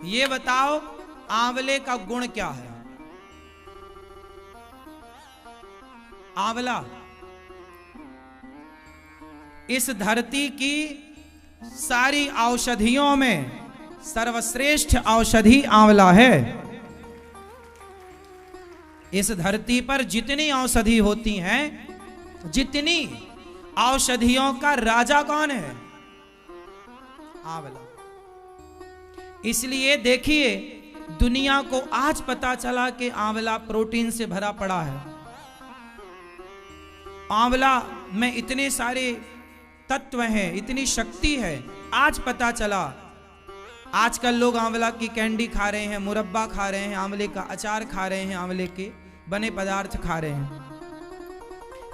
ये बताओ आंवले का गुण क्या है? आंवला इस धरती की सारी औषधियों में सर्वश्रेष्ठ औषधि आंवला है। इस धरती पर जितनी औषधि होती हैं, जितनी औषधियों का राजा कौन है? आंवला। इसलिए देखिए, दुनिया को आज पता चला कि आंवला प्रोटीन से भरा पड़ा है। आंवला में इतने सारे तत्व हैं, इतनी शक्ति है, आज पता चला। आजकल लोग आंवला की कैंडी खा रहे हैं, मुरब्बा खा रहे हैं, आंवले का अचार खा रहे हैं, आंवले के बने पदार्थ खा रहे हैं।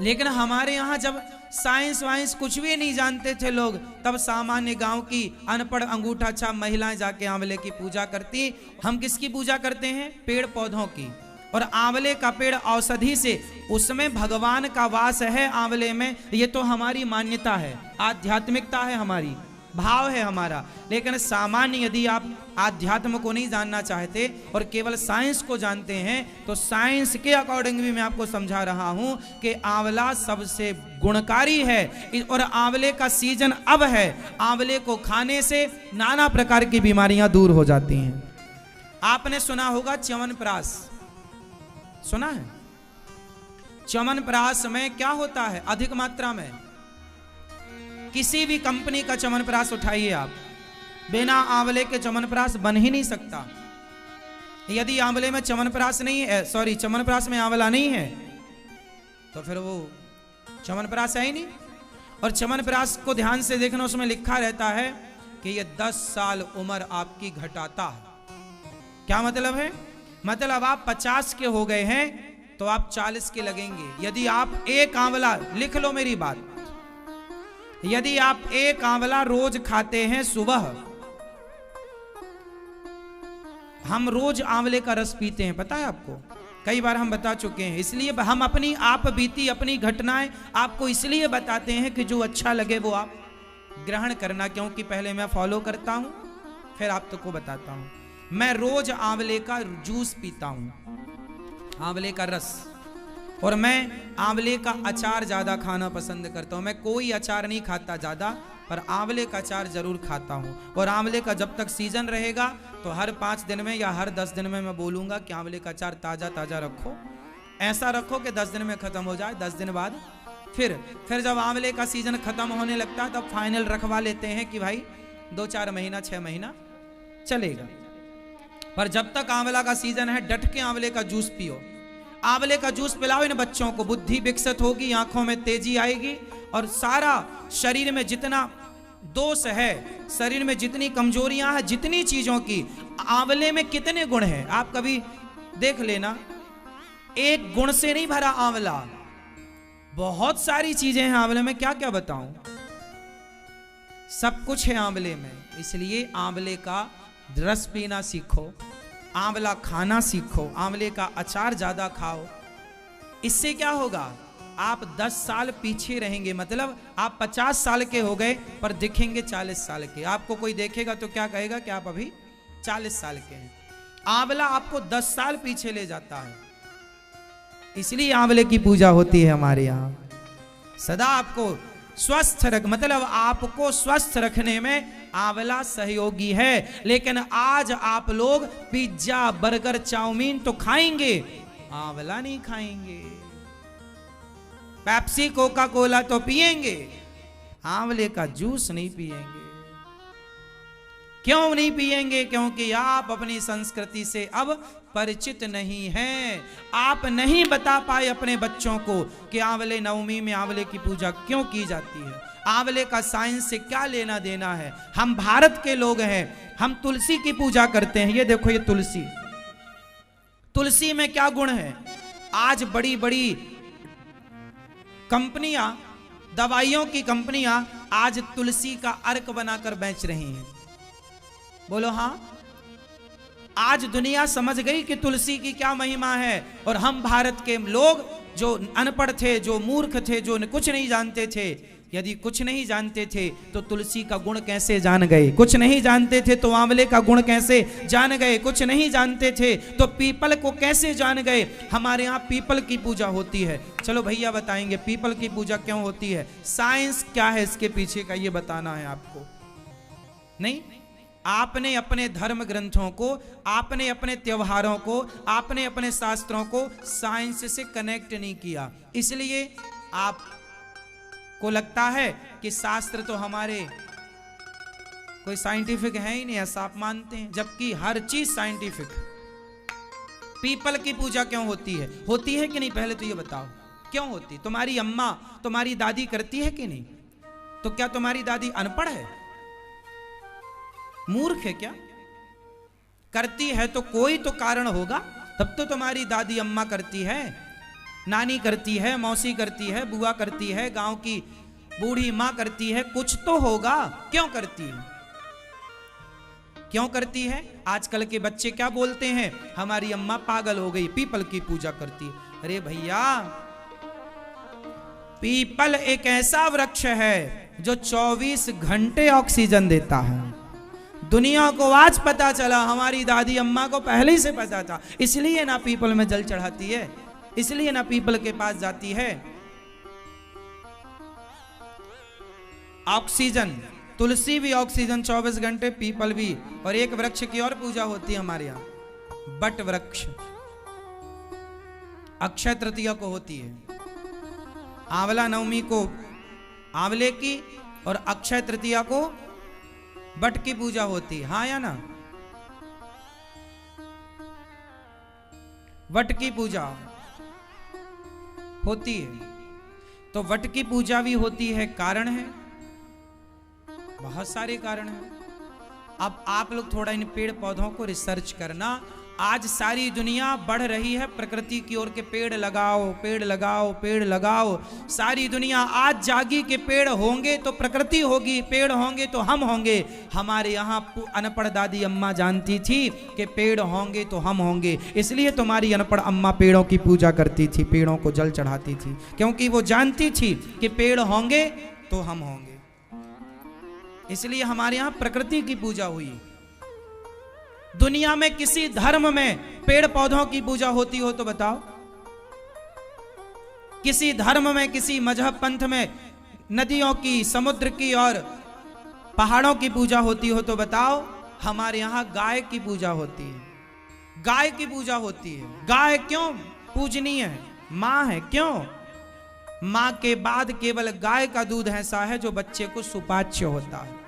लेकिन हमारे यहाँ जब साइंस वाइंस कुछ भी नहीं जानते थे लोग, तब सामान्य गांव की अनपढ़ अंगूठा छाप महिलाएं जाके आंवले की पूजा करती। हम किसकी पूजा करते हैं? पेड़ पौधों की। और आंवले का पेड़ औषधि से, उसमें भगवान का वास है आंवले में। ये तो हमारी मान्यता है, आध्यात्मिकता है हमारी, भाव है हमारा। लेकिन सामान्य यदि आप आध्यात्म को नहीं जानना चाहते और केवल साइंस को जानते हैं, तो साइंस के अकॉर्डिंग भी मैं आपको समझा रहा हूं कि आंवला सबसे गुणकारी है। और आंवले का सीजन अब है। आंवले को खाने से नाना प्रकार की बीमारियां दूर हो जाती हैं। आपने सुना होगा च्यवनप्राश, सुना है? च्यवनप्राश में क्या होता है? अधिक मात्रा में किसी भी कंपनी का च्यवनप्राश उठाइए आप, बिना आंवले के च्यवनप्राश बन ही नहीं सकता। यदि आंवले में च्यवनप्राश नहीं है, सॉरी च्यवनप्राश में आंवला नहीं है, तो फिर वो च्यवनप्राश है ही नहीं। और च्यवनप्राश को ध्यान से देखना, उसमें लिखा रहता है कि ये 10 साल उम्र आपकी घटाता है। क्या मतलब है? मतलब आप 50 के हो गए हैं तो आप 40 के लगेंगे। यदि आप एक आंवला, लिख लो मेरी बात, यदि आप एक आंवला रोज खाते हैं सुबह, हम रोज आंवले का रस पीते हैं, पता है आपको? कई बार हम बता चुके हैं। इसलिए हम अपनी आप बीती अपनी घटनाएं आपको इसलिए बताते हैं कि जो अच्छा लगे वो आप ग्रहण करना, क्योंकि पहले मैं फॉलो करता हूं फिर आप तो को बताता हूं। मैं रोज आंवले का जूस पीता हूं, आंवले का रस, और मैं आंवले का अचार ज्यादा खाना पसंद करता हूं। मैं कोई अचार नहीं खाता ज्यादा, पर आंवले का अचार जरूर खाता हूं। और आंवले का जब तक सीजन रहेगा तो हर 5 दिन में या हर 10 दिन में मैं बोलूंगा कि आंवले का अचार ताजा ताजा रखो। ऐसा रखो कि 10 दिन में खत्म हो जाए। 10 दिन बाद फिर जब आंवले का सीजन खत्म होने लगता है तब फाइनल रखवा लेते हैं कि भाई 2-4 महीना 6 महीना चलेगा। पर जब तक आंवला का सीजन है, डट के आंवले का जूस पियो। आंवले का जूस पिलाओ इन बच्चों को, बुद्धि विकसित होगी, आंखों में तेजी आएगी, और सारा शरीर में जितना दोष है, शरीर में जितनी कमजोरियां हैं, जितनी चीजों की, आंवले में कितने गुण हैं आप कभी देख लेना। एक गुण से नहीं भरा आंवला, बहुत सारी चीजें हैं आंवले में, क्या क्या बताऊं, सब कुछ है आंवले में। इसलिए आंवले का रस पीना सीखो, आंवला खाना सीखो, आंवले का अचार ज्यादा खाओ। इससे क्या होगा? आप 10 साल पीछे रहेंगे। मतलब आप 50 साल के हो गए पर दिखेंगे 40 साल के। आपको कोई देखेगा तो क्या कहेगा कि आप अभी 40 साल के हैं। आंवला आपको 10 साल पीछे ले जाता है। इसलिए आंवले की पूजा होती है हमारे यहाँ। सदा आपको स्वस्थ रख, मतलब आपको स्वस्थ रखने में आंवला सहयोगी है। लेकिन आज आप लोग पिज्जा बर्गर चाउमीन तो खाएंगे, आंवला नहीं खाएंगे। पेप्सी कोका कोला तो पिएंगे, आंवले का जूस नहीं पिएंगे। क्यों नहीं पिएंगे? क्योंकि आप अपनी संस्कृति से अब परिचित नहीं हैं। आप नहीं बता पाए अपने बच्चों को कि आंवले नवमी में आंवले की पूजा क्यों की जाती है, आंवले का साइंस से क्या लेना देना है। हम भारत के लोग हैं, हम तुलसी की पूजा करते हैं। ये देखो, ये तुलसी, तुलसी में क्या गुण है? आज बड़ी बड़ी कंपनियां, दवाइयों की कंपनियां आज तुलसी का अर्क बनाकर बेच रही हैं। बोलो हाँ। आज दुनिया समझ गई कि तुलसी की क्या महिमा है, और हम भारत के लोग जो अनपढ़ थे, जो मूर्ख थे, जो कुछ नहीं जानते थे, यदि कुछ नहीं जानते थे तो तुलसी का गुण कैसे जान गए, कुछ नहीं जानते थे तो आंवले का गुण कैसे जान गए, कुछ नहीं जानते थे तो पीपल को कैसे जान गए। हमारे यहाँ पीपल की पूजा होती है। चलो भैया बताएंगे पीपल की पूजा क्यों होती है, साइंस क्या है इसके पीछे का, ये बताना है आपको। नहीं, आपने अपने धर्म ग्रंथों को, आपने अपने त्योहारों को, आपने अपने शास्त्रों को साइंस से कनेक्ट नहीं किया, इसलिए आपको लगता है कि शास्त्र तो हमारे कोई साइंटिफिक है ही नहीं, ऐसा आप मानते हैं, जबकि हर चीज साइंटिफिक। पीपल की पूजा क्यों होती है, होती है कि नहीं, पहले तो ये बताओ क्यों होती। तुम्हारी अम्मा, तुम्हारी दादी करती है कि नहीं, तो क्या तुम्हारी दादी अनपढ़ है, मूर्ख है क्या? करती है तो कोई तो कारण होगा, तब तो तुम्हारी दादी अम्मा करती है, नानी करती है, मौसी करती है, बुआ करती है, गांव की बूढ़ी मां करती है, कुछ तो होगा। क्यों करती है, क्यों करती है? आजकल के बच्चे क्या बोलते हैं, हमारी अम्मा पागल हो गई, पीपल की पूजा करती है। अरे भैया, पीपल एक ऐसा वृक्ष है जो 24 घंटे ऑक्सीजन देता है। दुनिया को आज पता चला, हमारी दादी अम्मा को पहले ही से पता था, इसलिए ना पीपल में जल चढ़ाती है, इसलिए ना पीपल के पास जाती है। ऑक्सीजन, तुलसी भी ऑक्सीजन 24 घंटे, पीपल भी। और एक वृक्ष की और पूजा होती है हमारे यहाँ, बट वृक्ष, अक्षय तृतीया को होती है। आंवला नवमी को आंवले की और अक्षय तृतीया को बट की पूजा होती है, हाँ या ना? वट की पूजा होती है, तो वट की पूजा भी होती है, कारण है, बहुत सारे कारण हैं। अब आप लोग थोड़ा इन पेड़ पौधों को रिसर्च करना। आज सारी दुनिया बढ़ रही है प्रकृति की ओर के, पेड़ लगाओ, पेड़ लगाओ, पेड़ लगाओ। सारी दुनिया आज जागी कि पेड़ होंगे तो प्रकृति होगी, पेड़ होंगे तो हम होंगे। हमारे यहाँ अनपढ़ दादी अम्मा जानती थी कि पेड़ होंगे तो हम होंगे, इसलिए तुम्हारी अनपढ़ अम्मा पेड़ों की पूजा करती थी, पेड़ों को जल चढ़ाती थी, क्योंकि वो जानती थी कि पेड़ होंगे तो हम होंगे। इसलिए हमारे यहाँ प्रकृति की पूजा हुई। दुनिया में किसी धर्म में पेड़ पौधों की पूजा होती हो तो बताओ? किसी धर्म में, किसी मजहब पंथ में नदियों की, समुद्र की और पहाड़ों की पूजा होती हो तो बताओ? हमारे यहां गाय की पूजा होती है, गाय की पूजा होती है। गाय क्यों पूजनीय है? मां है, क्यों? मां के बाद केवल गाय का दूध ऐसा है जो बच्चे को सुपाच्य होता है।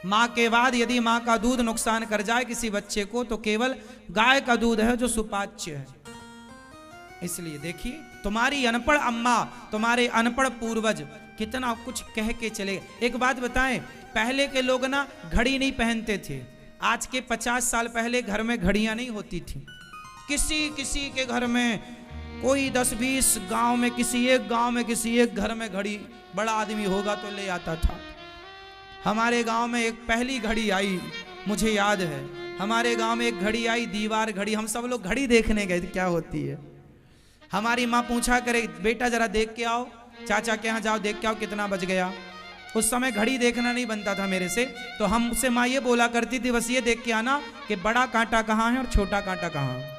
मां के बाद यदि मां का दूध नुकसान कर जाए किसी बच्चे को तो केवल गाय का दूध है जो सुपाच्य है। इसलिए देखिए, तुम्हारी अनपढ़ अम्मा, तुम्हारे अनपढ़ पूर्वज कितना कुछ कह के चले। एक बात बताएं, पहले के लोग ना घड़ी नहीं पहनते थे। आज के 50 साल पहले घर में घड़ियां नहीं होती थी। किसी किसी के घर में, कोई 10-20 गांव में, किसी एक गांव में, किसी एक घर में घड़ी, बड़ा आदमी होगा तो ले आता था। हमारे गांव में एक पहली घड़ी आई, मुझे याद है, हमारे गांव में एक घड़ी आई, दीवार घड़ी। हम सब लोग घड़ी देखने गए, क्या होती है। हमारी माँ पूछा करे, बेटा जरा देख के आओ, चाचा के यहाँ जाओ, देख के आओ कितना बज गया। उस समय घड़ी देखना नहीं बनता था मेरे से, तो हमसे माँ ये बोला करती थी, बस ये देख के आना कि बड़ा कांटा कहाँ है और छोटा कांटा कहाँ है।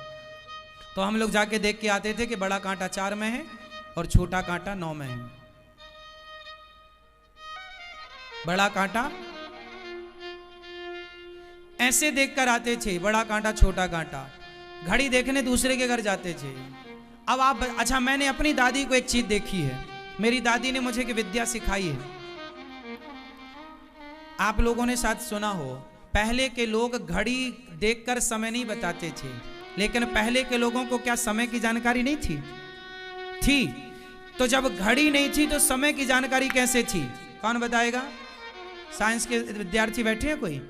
तो हम लोग जाके देख के आते थे कि बड़ा कांटा 4 में है और छोटा कांटा 9 में है। बड़ा कांटा ऐसे देखकर आते थे, बड़ा कांटा छोटा कांटा। घड़ी देखने दूसरे के घर जाते थे। अब आप, अच्छा, मैंने अपनी दादी को एक चीज देखी है, मेरी दादी ने मुझे एक विद्या सिखाई है। आप लोगों ने शायद सुना हो, पहले के लोग घड़ी देखकर समय नहीं बताते थे, लेकिन पहले के लोगों को क्या समय की जानकारी नहीं थी? थी। तो जब घड़ी नहीं थी तो समय की जानकारी कैसे थी? कौन बताएगा? साइंस के विद्यार्थी बैठे हैं कोई?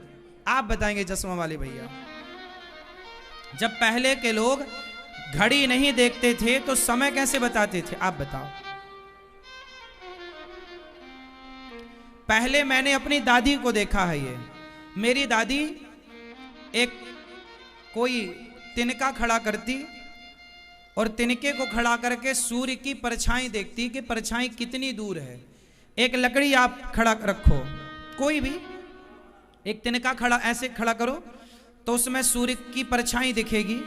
आप बताएंगे, चश्मा वाले भैया। जब पहले के लोग घड़ी नहीं देखते थे तो समय कैसे बताते थे? आप बताओ। पहले मैंने अपनी दादी को देखा है, ये मेरी दादी एक कोई तिनका खड़ा करती और तिनके को खड़ा करके सूर्य की परछाई देखती कि परछाई कितनी दूर है। एक लकड़ी आप खड़ा रखो, कोई भी एक तिनका खड़ा ऐसे खड़ा करो, तो उसमें सूर्य की परछाई दिखेगी,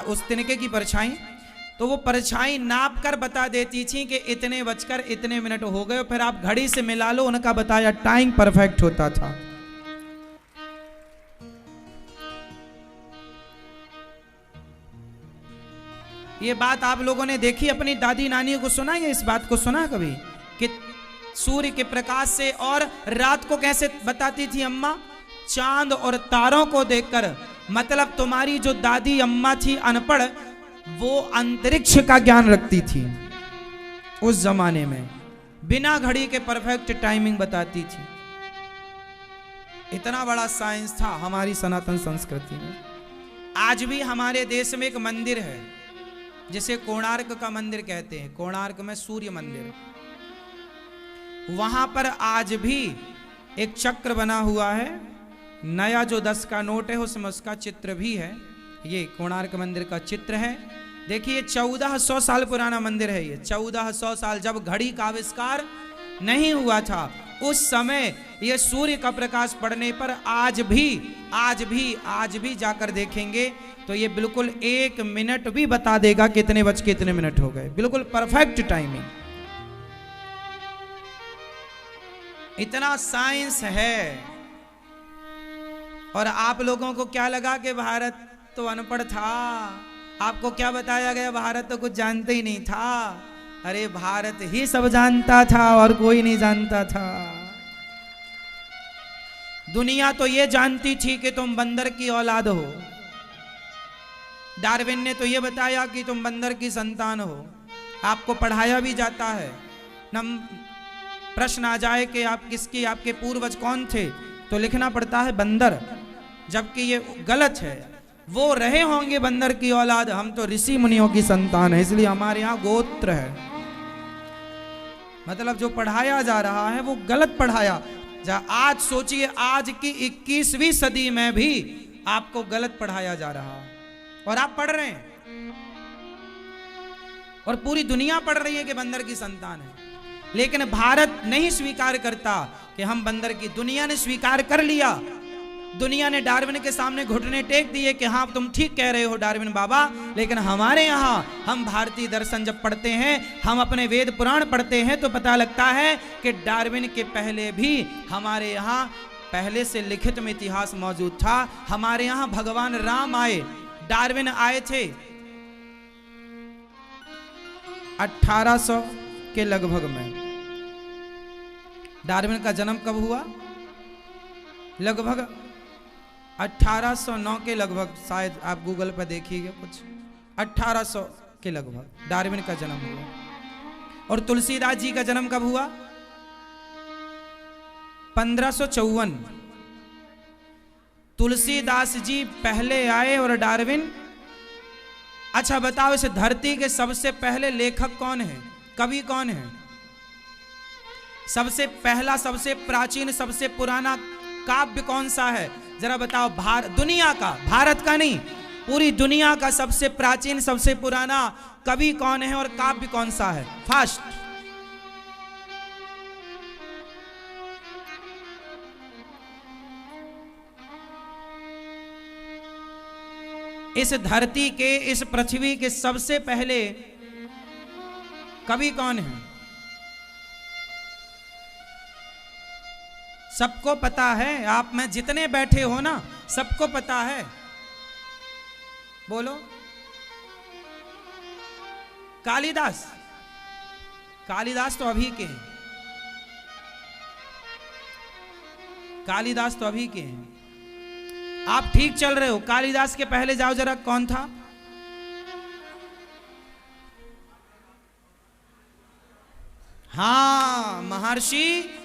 उस तिनके की परछाई। तो वो परछाई नाप कर बता देती थी कि इतने बजकर इतने मिनट हो गए। फिर आप घड़ी से मिला लो, उनका बताया टाइम परफेक्ट होता था। ये बात आप लोगों ने देखी, अपनी दादी नानियों को सुना, ये इस बात को सुना कभी कि सूर्य के प्रकाश से? और रात को कैसे बताती थी अम्मा? चांद और तारों को देखकर। मतलब तुम्हारी जो दादी अम्मा थी अनपढ़, वो अंतरिक्ष का ज्ञान रखती थी उस जमाने में, बिना घड़ी के परफेक्ट टाइमिंग बताती थी। इतना बड़ा साइंस था हमारी सनातन संस्कृति में। आज भी हमारे देश में एक मंदिर है जिसे कोणार्क का मंदिर कहते हैं, कोणार्क में सूर्य मंदिर। वहां पर आज भी एक चक्र बना हुआ है, नया जो 10 का नोट है उसमें उसका चित्र भी है। ये कोणार्क मंदिर का चित्र है। देखिए 1400 साल पुराना मंदिर है ये। 1400 साल, जब घड़ी का आविष्कार नहीं हुआ था उस समय ये सूर्य का प्रकाश पड़ने पर आज भी जाकर देखेंगे तो ये बिल्कुल 1 मिनट भी बता देगा कितने बज के कितने मिनट हो गए, बिल्कुल परफेक्ट टाइमिंग। इतना साइंस है। और आप लोगों को क्या लगा कि भारत तो अनपढ़ था? आपको क्या बताया गया? भारत तो कुछ जानते ही नहीं था। अरे भारत ही सब जानता था और कोई नहीं जानता था। दुनिया तो ये जानती थी कि तुम बंदर की औलाद हो। डार्विन ने तो ये बताया कि तुम बंदर की संतान हो। आपको पढ़ाया भी जाता है, नम प्रश्न आ जाए कि आप किसकी, आपके पूर्वज कौन थे, तो लिखना पड़ता है बंदर, जबकि ये गलत है। वो रहे होंगे बंदर की औलाद, हम तो ऋषि मुनियों की संतान है, इसलिए हमारे यहाँ गोत्र है। मतलब जो पढ़ाया जा रहा है वो गलत पढ़ाया जा। आज सोचिए, आज की 21वीं सदी में भी आपको गलत पढ़ाया जा रहा है और आप पढ़ रहे हैं, और पूरी दुनिया पढ़ रही है कि बंदर की संतान है। लेकिन भारत नहीं स्वीकार करता कि हम बंदर की। दुनिया ने स्वीकार कर लिया। दुनिया ने डार्विन के सामने घुटने टेक दिए कि हाँ तुम ठीक कह रहे हो डार्विन बाबा, लेकिन हमारे यहाँ हम भारतीय दर्शन जब पढ़ते हैं, हम अपने वेद पुराण पढ़ते हैं तो पता लगता है कि डार्विन के पहले भी हमारे यहाँ पहले से लिखित में इतिहास मौजूद था। हमारे यहाँ भगवान राम आए, डार्विन आए थे 1800 के लगभग में। डार्विन का जन्म कब हुआ? लगभग 1809 के लगभग, शायद आप गूगल पर देखिएगा, कुछ 1800 के लगभग डार्विन का जन्म हुआ। और तुलसीदास जी का जन्म कब हुआ? 1554। तुलसीदास जी पहले आए और डार्विन। अच्छा बताओ, इस धरती के सबसे पहले लेखक कौन है, कवि कौन है? सबसे पहला, सबसे प्राचीन, सबसे पुराना काव्य कौन सा है? जरा बताओ। दुनिया का, भारत का नहीं, पूरी दुनिया का सबसे प्राचीन, सबसे पुराना कवि कौन है और काव्य कौन सा है? फास्ट। इस धरती के, इस पृथ्वी के सबसे पहले कवि कौन है? सबको पता है। आप में जितने बैठे हो ना, सबको पता है। बोलो। कालिदास। कालिदास तो अभी के हैं। कालिदास तो अभी के हैं। आप ठीक चल रहे हो। कालिदास के पहले जाओ जरा, कौन था? हाँ, महर्षि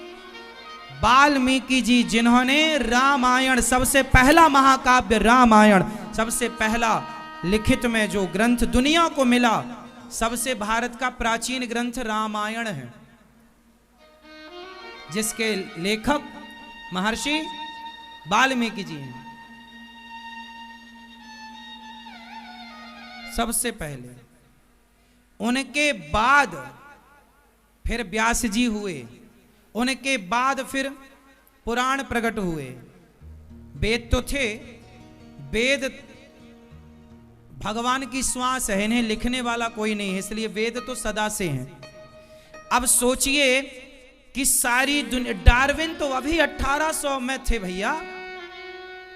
वाल्मीकि जी, जिन्होंने रामायण, सबसे पहला महाकाव्य रामायण, सबसे पहला लिखित में जो ग्रंथ दुनिया को मिला, सबसे भारत का प्राचीन ग्रंथ रामायण है, जिसके लेखक महर्षि वाल्मीकि जी हैं। सबसे पहले, उनके बाद फिर व्यास जी हुए, उनके बाद फिर पुराण प्रकट हुए। वेद तो थे, वेद भगवान की श्वास है, इन्हें लिखने वाला कोई नहीं है, इसलिए वेद तो सदा से हैं। अब सोचिए कि सारी दुनिया, डार्विन तो अभी 1800 में थे भैया,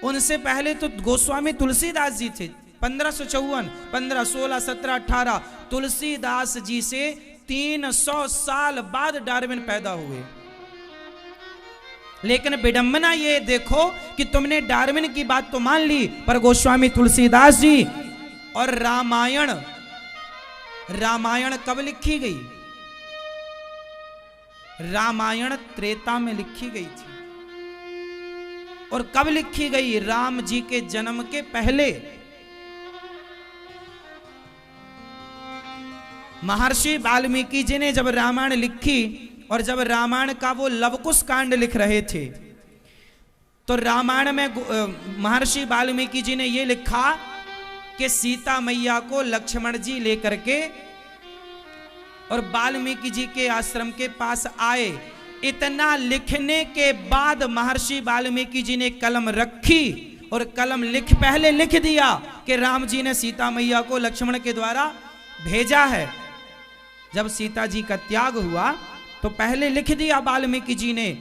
उनसे पहले तो गोस्वामी तुलसीदास जी थे 1554, 15, 16, 17, 18। तुलसीदास जी से 300 साल बाद डार्विन पैदा हुए। लेकिन विडंबना ये देखो कि तुमने डार्विन की बात तो मान ली, पर गोस्वामी तुलसीदास जी और रामायण कब लिखी गई? रामायण त्रेता में लिखी गई थी। और कब लिखी गई? राम जी के जन्म के पहले। महर्षि वाल्मीकि जी ने जब रामायण लिखी, और जब रामायण का वो लवकुश कांड लिख रहे थे, तो रामायण में महर्षि वाल्मीकि जी ने ये लिखा कि सीता मैया को लक्ष्मण जी लेकर के और वाल्मीकि जी के आश्रम के पास आए। इतना लिखने के बाद महर्षि वाल्मीकि जी ने कलम रखी और कलम पहले लिख दिया कि राम जी ने सीता मैया को लक्ष्मण के द्वारा भेजा है। जब सीता जी का त्याग हुआ तो पहले लिख दिया वाल्मीकि जी ने,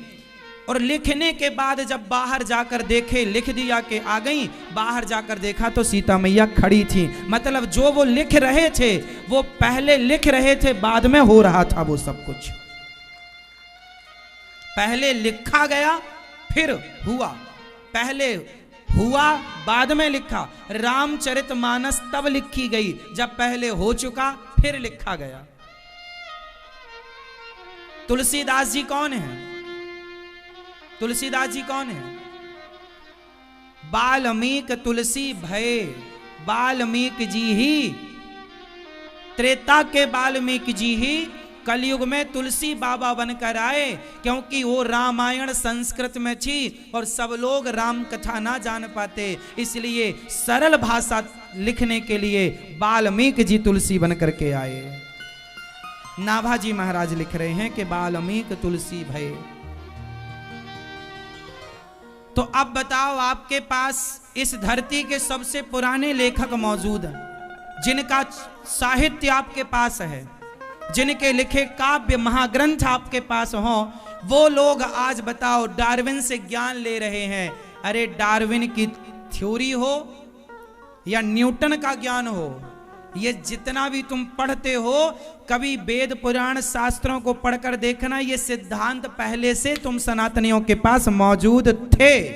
और लिखने के बाद जब बाहर जाकर देखे, लिख दिया कि आ गई, बाहर जाकर देखा तो सीता मैया खड़ी थी। मतलब जो वो लिख रहे थे वो पहले लिख रहे थे, बाद में हो रहा था वो सब कुछ। पहले लिखा गया फिर हुआ, पहले हुआ बाद में लिखा। रामचरितमानस तब लिखी गई जब पहले हो चुका फिर लिखा गया। तुलसीदास जी कौन है? तुलसीदास जी कौन है? वाल्मीकि तुलसी भय, वाल्मीकि जी ही, त्रेता के वाल्मीकि जी ही कलयुग में तुलसी बाबा बनकर आए, क्योंकि वो रामायण संस्कृत में थी और सब लोग राम कथा ना जान पाते, इसलिए सरल भाषा लिखने के लिए वाल्मीकि जी तुलसी बनकर के आए। नाभाजी महाराज लिख रहे हैं कि वाल्मीकि तुलसी भय। तो अब बताओ, आपके पास इस धरती के सबसे पुराने लेखक मौजूद हैं, जिनका साहित्य आपके पास है, जिनके लिखे काव्य महाग्रंथ आपके पास हो, वो लोग आज बताओ डार्विन से ज्ञान ले रहे हैं। अरे डार्विन की थ्योरी हो या न्यूटन का ज्ञान हो, ये जितना भी तुम पढ़ते हो, कभी वेद पुराण शास्त्रों को पढ़कर देखना, ये सिद्धांत पहले से तुम सनातनियों के पास मौजूद थे।